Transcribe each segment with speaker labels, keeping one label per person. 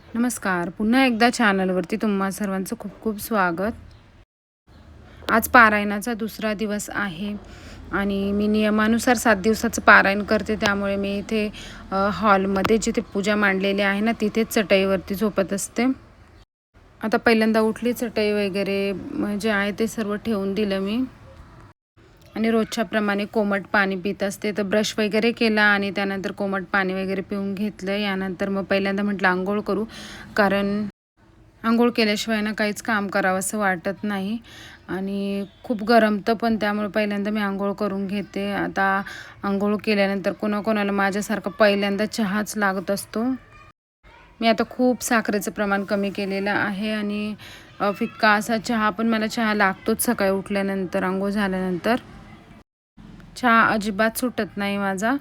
Speaker 1: नमस्कार. पुन्हा एकदा चॅनलवरती तुम्हा सर्वांचं खूप खूप स्वागत. आज पारायणाचा दुसरा दिवस आहे आणि मी नियमानुसार 7 दिवसाचं पारायण करते. त्यामुळे मी इथे हॉलमध्ये जिथे पूजा मांडलेली आहे ना, तिथेच चटईवरती झोपत असते. आता पहिल्यांदा उठली, चटई वगैरे जे आहे ते सर्व ठेवून दिलं मी आणि रोजच्याप्रमाणे कोमट पाणी पित असते. तर ब्रश वगैरे केला आणि त्यानंतर कोमट पाणी वगैरे पिऊन घेतलं. यानंतर मग पहिल्यांदा म्हटलं अंघोळ करू, कारण अंघोळ केल्याशिवाय ना काहीच काम करावं असं वाटत नाही आणि खूप गरमतं पण. त्यामुळे पहिल्यांदा मी अंघोळ करून घेते. आता अंघोळ केल्यानंतर कोणाकोणाला माझ्यासारखं पहिल्यांदा चहाच लागत असतो. मी आता खूप साखरेचं प्रमाण कमी केलेलं आहे आणि फिक्का असा चहा, पण मला चहा लागतोच सकाळी उठल्यानंतर, अंघोळ झाल्यानंतर. चहा अजिबात सुटत नाही माझा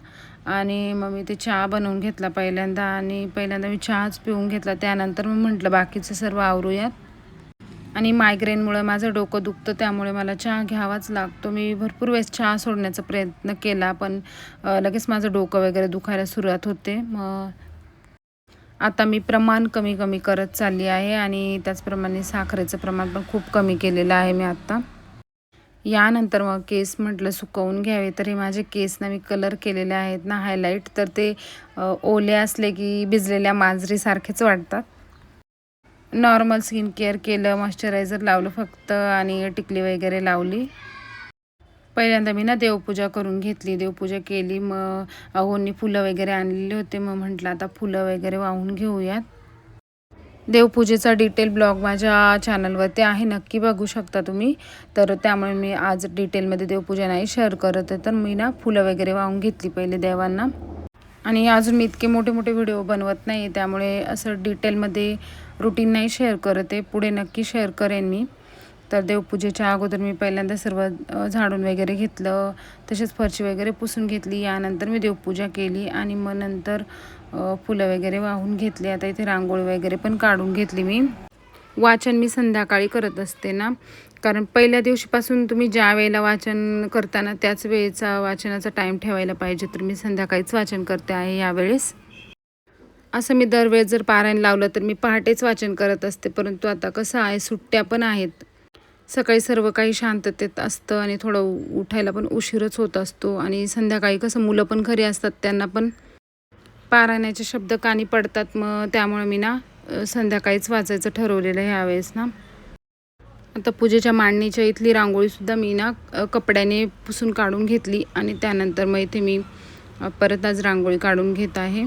Speaker 1: आणि मग मी ते चहा बनवून घेतला पहिल्यांदा आणि पहिल्यांदा मी चहाच पिऊन घेतला. त्यानंतर मग म्हटलं बाकीचं सर्व आवरूयात. आणि मायग्रेनमुळे माझं डोकं दुखतं, त्यामुळे मला चहा घ्यावाच लागतो. मी भरपूर वेळेस चहा सोडण्याचा प्रयत्न केला, पण लगेच माझं डोकं वगैरे दुखायला सुरुवात होते. मग आता मी प्रमाण कमी कमी करत चालली आहे आणि त्याचप्रमाणे साखरेचं प्रमाण पण खूप कमी केलेलं आहे मी आत्ता. यानंतर मग केस म्हटलं सुकवून घ्यावे, तर हे माझे केस ना मी कलर केलेले आहेत ना हायलाईट, तर ते ओले असले की भिजलेल्या मांजरीसारखेच वाटतात. नॉर्मल स्किन केअर केलं, मॉइश्चरायझर लावलं फक्त आणि टिकली वगैरे लावली. पहिल्यांदा मी ना देवपूजा करून घेतली, देवपूजा केली. मग अहोंनी फुलं वगैरे आणलेले होते, मग म्हटलं आता फुलं वगैरे वाहून घेऊयात. देवपूजेचा डिटेल ब्लॉग माझ्या चॅनलवरती आहे, नक्की बघू शकता तुम्ही. तर त्यामुळे मी आज डिटेलमध्ये देवपूजा नाही शेअर करत आहे. तर मी ना फुलं वगैरे वाहून घेतली पहिले देवांना आणि अजून मी इतके मोठे मोठे व्हिडिओ बनवत नाही, त्यामुळे असं डिटेलमध्ये रुटीन नाही शेअर करत आहे. पुढे नक्की शेअर करेन मी. तर देवपूजेच्या अगोदर मी पहिल्यांदा सर्व झाडून वगैरे घेतलं, तसेच फरशी वगैरे पुसून घेतली. यानंतर मी देवपूजा केली आणि मग नंतर फुलं वगैरे वाहून घेतली. आता इथे रांगोळी वगैरे पण काढून घेतली मी. वाचन मी संध्याकाळी करत असते ना, कारण पहिल्या दिवशीपासून तुम्ही ज्या वेळेला वाचन करताना त्याच वेळेचा वाचनाचा टाईम ठेवायला पाहिजे. तर मी संध्याकाळीच वाचन करते आहे यावेळेस. असं मी दरवेळेस जर पारायण लावलं तर मी पहाटेच वाचन करत असते, परंतु आता कसं आहे, सुट्ट्या पण आहेत. सकाळी सर्व काही शांततेत असतं आणि थोडं उठायला पण उशीरच होत असतो आणि संध्याकाळी कसं मुलं पण घरी असतात, त्यांना पण पारायणाचे शब्द कानी पडतात. मग त्यामुळे मी ना संध्याकाळीच वाचायचं ठरवलेलं आहे ह्यावेळेस ना. आता पूजेच्या मांडणीच्या इथली रांगोळीसुद्धा मी ना कपड्याने पुसून काढून घेतली आणि त्यानंतर मग इथे मी परत आज रांगोळी काढून घेत आहे.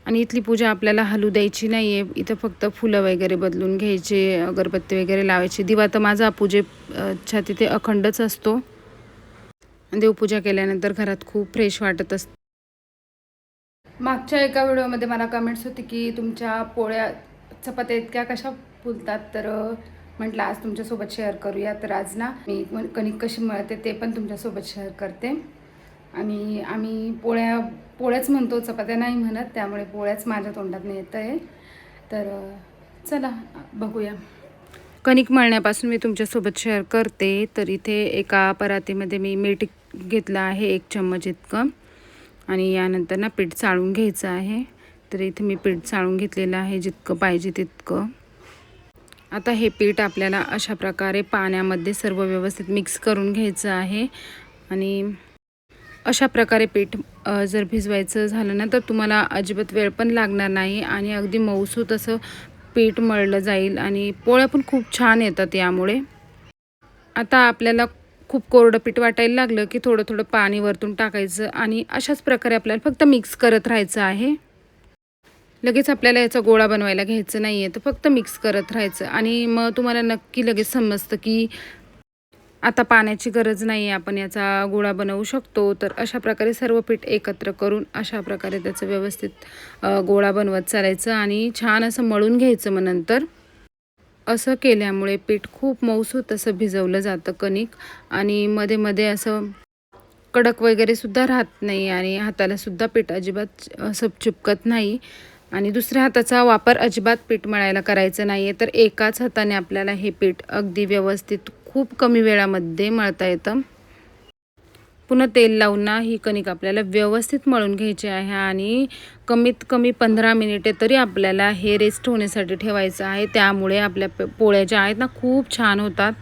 Speaker 1: आणि इथली पूजा आपल्याला हलू द्यायची नाही आहे. इथं फक्त फुलं वगैरे बदलून घ्यायचे, अगरबत्ती वगैरे लावायची. दिवा तर माझा पूजेच्या तिथे अखंडच असतो. देवपूजा केल्यानंतर घरात खूप फ्रेश वाटत असतं. मागच्या एका व्हिडिओमध्ये मला कमेंट्स होती की तुमच्या पोळ्या चपात्या इतक्या कशा फुलतात, तर म्हटलं आज तुमच्यासोबत शेअर करूया. तर आज ना मी कणिक कशी मळते ते पण तुमच्यासोबत शेअर करते. आणि आम्ही पोळ्याच म्हणतो, चपात्या नाही म्हणत, त्यामुळे पोळ्याच माझ्या तोंडात येतं आहे. तर चला बघूया. कणिक मळण्यापासून मी तुमच्यासोबत शेअर करते. तर इथे एका परातीमध्ये मी मीठ घेतलं आहे 1 चम्मच इतकं आणि यानंतर ना पीठ चाळून घ्यायचं आहे. तर इथे मी पीठ चाळून घेतलेलं आहे जितकं पाहिजे तितकं. आता हे पीठ आपल्याला अशा प्रकारे पाण्यामध्ये सर्व व्यवस्थित मिक्स करून घ्यायचं आहे आणि अशा प्रकारे पीठ जर भिजवायचं झालं ना, तर तुम्हाला अजिबात वेळ पण लागणार नाही आणि अगदी मऊसूत असं पीठ मळलं जाईल आणि पोळ्या पण खूप छान येतात यामुळे. आता आपल्याला खूप कोरडं पीठ वाटायला लागलं की थोडं थोडं पाणी वरतून टाकायचं आणि अशाच प्रकारे आपल्याला फक्त मिक्स करत राहायचं आहे. लगेच आपल्याला याचा गोळा बनवायला घ्यायचं नाही आहे, तर फक्त मिक्स करत राहायचं आणि मग तुम्हाला नक्की लगेच समजतं की आता पाण्याची गरज नाही आहे, आपण याचा गोळा बनवू शकतो. तर अशा प्रकारे सर्व पीठ एकत्र करून अशा प्रकारे त्याचं व्यवस्थित गोळा बनवत चालायचं आणि छान असं मळून घ्यायचं. मग नंतर असं केल्यामुळे पीठ खूप मऊसूत असं भिजवलं जातं कणिक आणि मध्ये मध्ये असं कडक वगैरे सुद्धा राहत नाही आणि हाताला सुद्धा पीठ अजिबात असं चिपकत नाही आणि दुसऱ्या हाताचा वापर अजिबात पीठ मळायला करायचं नाही आहे. तर एकाच हाताने आपल्याला हे पीठ अगदी व्यवस्थित खूप कमी वेळामध्ये मळता येतं. पुन्हा तेल लावून ना ही कणिक आपल्याला व्यवस्थित मळून घ्यायची आहे आणि कमीत कमी 15 मिनिटे तरी आपल्याला हे रेस्ट होण्यासाठी ठेवायचं आहे. त्यामुळे आपल्या पोळ्या ज्या आहेत ना खूप छान होतात.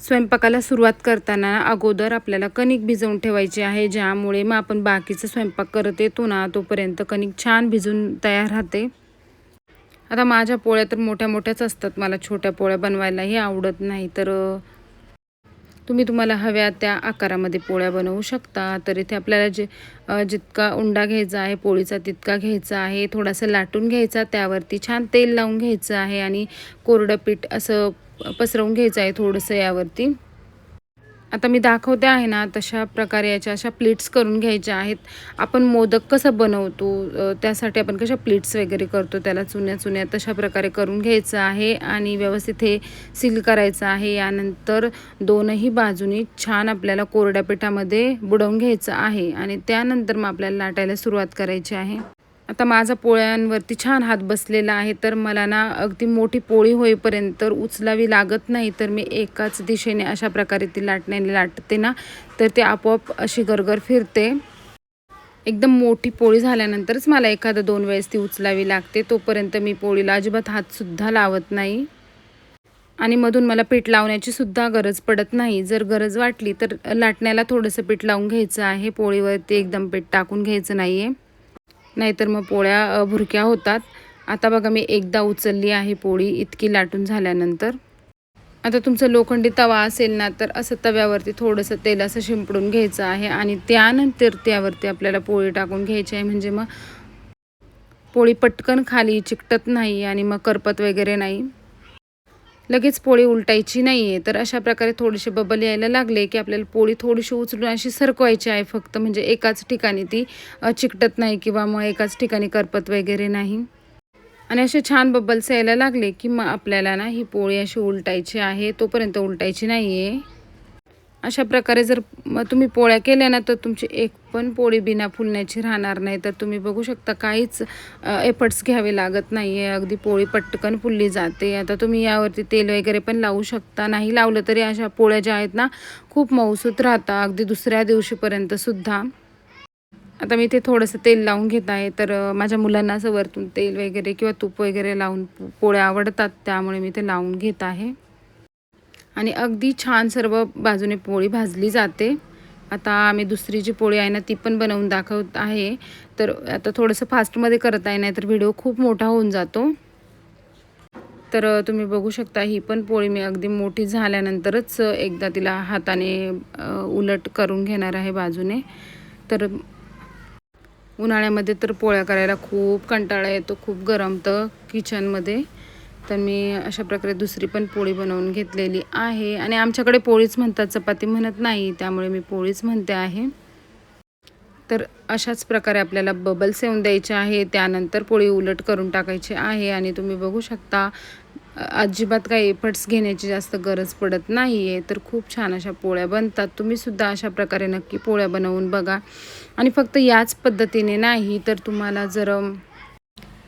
Speaker 1: स्वयंपाकाला सुरुवात करताना अगोदर आपल्याला कणिक भिजवून ठेवायची आहे, ज्यामुळे मग आपण बाकीचा स्वयंपाक करत येतो ना तोपर्यंत कणिक छान भिजून तयार राहते. आता माझ्या पोळ्या तर मोठ्या मोठ्याच असतात, मला छोट्या पोळ्या बनवायलाही आवडत नाही. तर तुम्ही तुम्हाला हव्या त्या आकारामध्ये पोळ्या बनवू शकता. तर इथे आपल्याला जितका उंडा घ्यायचा आहे पोळीचा तितका घ्यायचा आहे. थोडासा लाटून घ्यायचा, त्यावरती छान तेल लावून घ्यायचं आहे आणि कोरडं पीठ असं पसरवून घ्यायचं आहे थोडंसं यावरती. आता मी दाखवते आहे ना तशा प्रकारे याच्या अशा प्लेट्स करून घ्यायच्या आहेत. आपण मोदक कसं बनवतो त्यासाठी आपण कशा प्लेट्स वगैरे करतो त्याला चुन्या चुन्या तशा प्रकारे करून घ्यायचं आहे आणि व्यवस्थित हे सील करायचं आहे. यानंतर दोनही बाजूनी छान आपल्याला कोरड्या पिठामध्ये बुडवून घ्यायचं आहे आणि त्यानंतर मग आपल्याला लाटायला सुरुवात करायची आहे. आता माझा पोळ्यांवरती छान हात बसलेला आहे, तर मला ना अगदी मोठी पोळी होईपर्यंत उचलावी लागत नाही. तर मी एकाच दिशेने अशा प्रकारे ती लाटण्याने लाटते ना तर ते आपोआप अशी गरगर फिरते. एकदम मोठी पोळी झाल्यानंतरच मला एखादा 2 वेळेस ती उचलावी लागते. तोपर्यंत मी पोळीला अजिबात हातसुद्धा लावत नाही आणि मधून मला पीठ लावण्याची सुद्धा गरज पडत नाही. जर गरज वाटली तर लाटण्याला थोडंसं पीठ लावून घ्यायचं आहे, पोळीवरती एकदम पीठ टाकून घ्यायचं नाही आहे, नाहीतर मग पोळ्या भुरक्या होतात. आता बघा मी एकदा उचलली आहे पोळी इतकी लाटून झाल्यानंतर. आता तुमचं लोखंडी तवा असेल ना तर असं तव्यावरती थोडंसं तेल असं शिंपडून घ्यायचं आहे आणि त्यानंतर त्यावरती आपल्याला पोळी टाकून घ्यायची आहे. म्हणजे मग पोळी पटकन खाली चिकटत नाही आणि मग करपत वगैरे नाही. लगेच पोळी उलटायची नाही आहे. तर अशा प्रकारे थोडेसे बबल यायला लागले की आपल्याला पोळी थोडीशी उचलून अशी सरकवायची आहे फक्त, म्हणजे एकाच ठिकाणी ती चिकटत नाही किंवा मग एकाच ठिकाणी करपत वगैरे नाही. आणि असे छान बबल्स यायला लागले की मग आपल्याला ना ही पोळी अशी उलटायची आहे, तोपर्यंत उलटायची नाही आहे. अशा प्रकारे जर मग तुम्ही पोळ्या केल्या ना तर तुमची एक पण पोळी बिना फुलण्याची राहणार नाही. तर तुम्ही बघू शकता काहीच एफर्ट्स घ्यावे लागत नाही आहे, अगदी पोळी पटकन फुलली जाते. आता तुम्ही यावरती तेल वगैरे पण लावू शकता, नाही लावलं तरी अशा पोळ्या ज्या आहेत ना खूप मऊसूत राहतात अगदी दुसऱ्या दिवशीपर्यंत सुद्धा. आता मी ते थोडंसं तेल लावून घेत आहे. तर माझ्या मुलांना असं वरतून तेल वगैरे किंवा तूप वगैरे लावून पोळ्या आवडतात, त्यामुळे मी ते लावून घेत आहे आणि अगदी छान सर्व बाजूने पोळी भाजली जाते. आता आम्ही दुसरी जी पोळी आहे ना ती पण बनवून दाखवत आहे. तर आता थोडंसं फास्टमध्ये करत आहे, नाही तर व्हिडिओ खूप मोठा होऊन जातो. तर तुम्ही बघू शकता ही पण पोळी मी अगदी मोठी झाल्यानंतरच एकदा तिला हाताने उलट करून घेणार आहे बाजूने. तर उन्हाळ्यामध्ये तर पोळ्या करायला खूप कंटाळा येतो, खूप गरमतं किचनमध्ये. तर मी अशा प्रकारे दुसरी पण पोळी बनवून घेतलेली आहे आणि आमच्याकडे पोळीच म्हणतात, चपाती म्हणत नाही, त्यामुळे मी पोळीच म्हणते आहे. तर अशाच प्रकारे आपल्याला बबल्स येऊन द्यायचे आहे, त्यानंतर पोळी उलट करून टाकायची आहे आणि तुम्ही बघू शकता अजिबात काही एफर्ट्स घेण्याची जास्त गरज पडत नाही आहे. तर खूप छान अशा पोळ्या बनतात. तुम्हीसुद्धा अशा प्रकारे नक्की पोळ्या बनवून बघा. आणि फक्त याच पद्धतीने नाही तर तुम्हाला जर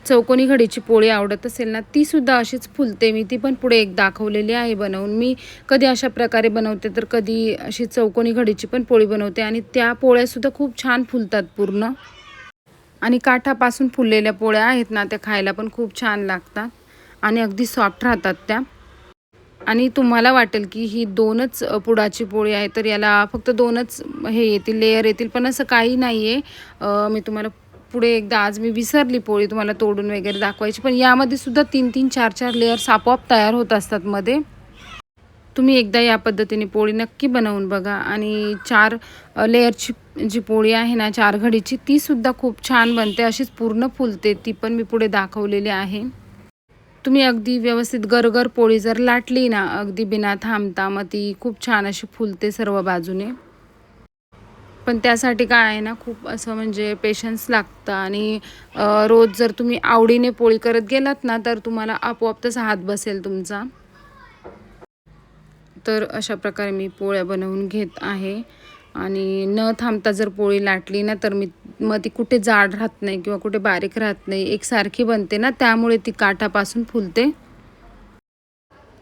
Speaker 1: चौकोनी घडीची पोळी आवडत असेल ना तीसुद्धा अशीच फुलते. मी ती पण पुढे एक दाखवलेली आहे बनवून. मी कधी अशा प्रकारे बनवते तर कधी अशी चौकोनी घडीची पण पोळी बनवते आणि त्या पोळ्यासुद्धा खूप छान फुलतात पूर्ण. आणि काठापासून फुललेल्या पोळ्या आहेत ना त्या खायला पण खूप छान लागतात आणि अगदी सॉफ्ट राहतात त्या. आणि तुम्हाला वाटेल की ही 2च पुडाची पोळी आहे, तर याला फक्त 2च हे येतील, लेयर येतील, पण असं काही नाही आहे. मी तुम्हाला पुढे एकदा, आज मी विसरली पोळी तुम्हाला तोडून वगैरे दाखवायची, पण यामध्ये सुद्धा 3-3 4-4 लेयर्स आपोआप तयार होत असतात मध्ये. तुम्ही एकदा या पद्धतीने पोळी नक्की बनवून बघा. आणि 4 लेयरची जी पोळी आहे ना 4 घडीची तीसुद्धा खूप छान बनते, अशीच पूर्ण फुलते. ती पण मी पुढे दाखवलेली आहे. तुम्ही अगदी व्यवस्थित गरगर पोळी जर लाटली ना अगदी बिना थांबता मग ती खूप छान अशी फुलते सर्व बाजूने. पण त्यासाठी काय आहे ना खूप असं म्हणजे पेशन्स लागतं आणि रोज जर तुम्ही आवडीने पोळी करत गेलात ना तर तुम्हाला आपोआप तसा हात बसेल तुमचा. तर अशा प्रकारे मी पोळ्या बनवून घेत आहे आणि न थांबता जर पोळी लाटली ना तर मग ती कुठे जाड राहत नाही किंवा कुठे बारीक राहत नाही, एकसारखी बनते ना, त्यामुळे ती काठापासून फुलते.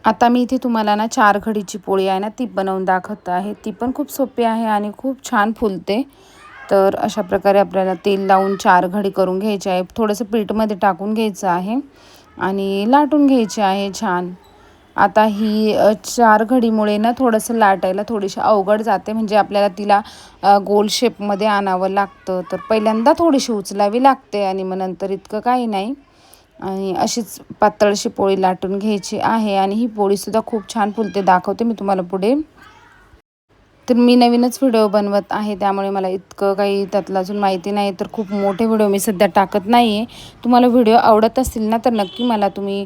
Speaker 1: आता मी इथे तुम्हाला ना 4 घडीची पोळी आहे ना ती बनवून दाखवत आहे. ती पण खूप सोपी आहे आणि खूप छान फुलते. तर अशा प्रकारे आपल्याला तेल लावून 4 घडी करून घ्यायचे आहे. थोडंसं पीठमध्ये टाकून घ्यायचं आहे आणि लाटून घ्यायचे आहे छान. आता ही 4 घडीमुळे ना थोडंसं लाटायला थोडीशी अवघड जाते, म्हणजे आपल्याला तिला गोल शेपमध्ये आणावं लागतं. तर पहिल्यांदा थोडीशी उचलावी लागते आणि मग नंतर इतकं काही नाही. आणि अशीच पातळशी पोळी लाटून घ्यायची आहे आणि ही पोळीसुद्धा खूप छान फुलते. दाखवते मी तुम्हाला पुढे. तर मी नवीनच व्हिडिओ बनवत आहे, त्यामुळे मला इतकं काही त्यातलं अजून माहिती नाही. तर खूप मोठे व्हिडिओ मी सध्या टाकत नाही आहे. तुम्हाला व्हिडिओ आवडत असतील ना तर नक्की मला तुम्ही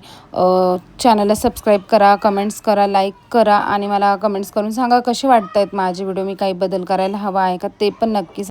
Speaker 1: चॅनलला सबस्क्राईब करा, कमेंट्स करा, लाईक करा आणि मला कमेंट्स करून सांगा कसे वाटत आहेत माझे व्हिडिओ. मी काही बदल करायला हवा आहे का ते पण नक्की